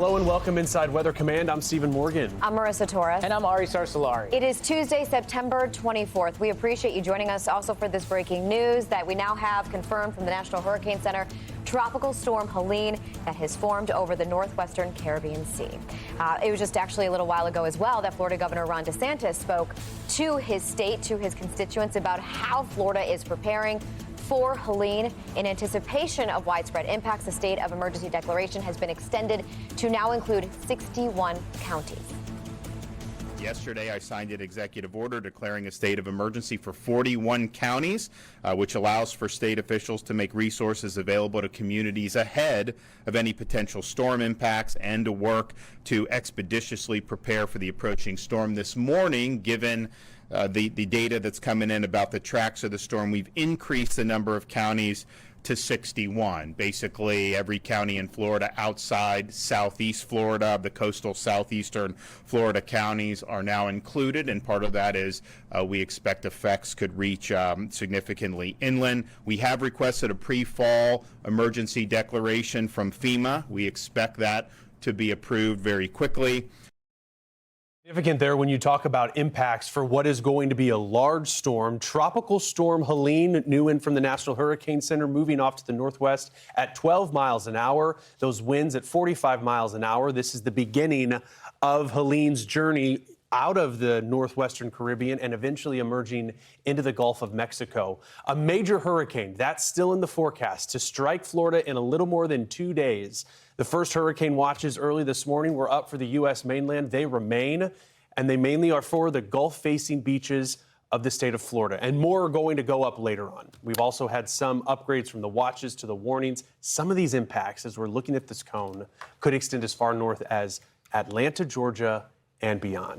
Hello and welcome inside Weather Command. I'm Stephen Morgan. I'm Marissa Torres. And I'm Ari Sarsalari. It is Tuesday, September 24th. We appreciate you joining us also for this breaking news that we now have confirmed from the National Hurricane Center. Tropical storm Helene that has formed over the northwestern Caribbean Sea. It was just actually a little while ago as well that Florida Governor Ron DeSantis spoke to his state, to his constituents about how Florida is preparing for Helene. In anticipation of widespread impacts, the state of emergency declaration has been extended to now include 61 counties. Yesterday, I signed an executive order declaring a state of emergency for 41 counties, which allows for state officials to make resources available to communities ahead of any potential storm impacts and to work to expeditiously prepare for the approaching storm. This morning, given the data that's coming in about the tracks of the storm, we've increased the number of counties to 61. Basically, every county in Florida outside southeast Florida, the coastal southeastern Florida counties are now included, and part of that is we expect effects could reach significantly inland. We have requested a pre-fall emergency declaration from FEMA. We expect that to be approved very quickly. Significant there when you talk about impacts for what is going to be a large storm. Tropical storm Helene, new in from the National Hurricane Center, moving off to the northwest at 12 miles an hour. Those winds at 45 miles an hour. This is the beginning of Helene's journey out of the northwestern Caribbean and eventually emerging into the Gulf of Mexico. A major hurricane, that's still in the forecast, to strike Florida in a little more than 2 days. The first hurricane watches early this morning were up for the U.S. mainland. They remain, and they mainly are for the Gulf-facing beaches of the state of Florida. And more are going to go up later on. We've also had some upgrades from the watches to the warnings. Some of these impacts, as we're looking at this cone, could extend as far north as Atlanta, Georgia, and beyond.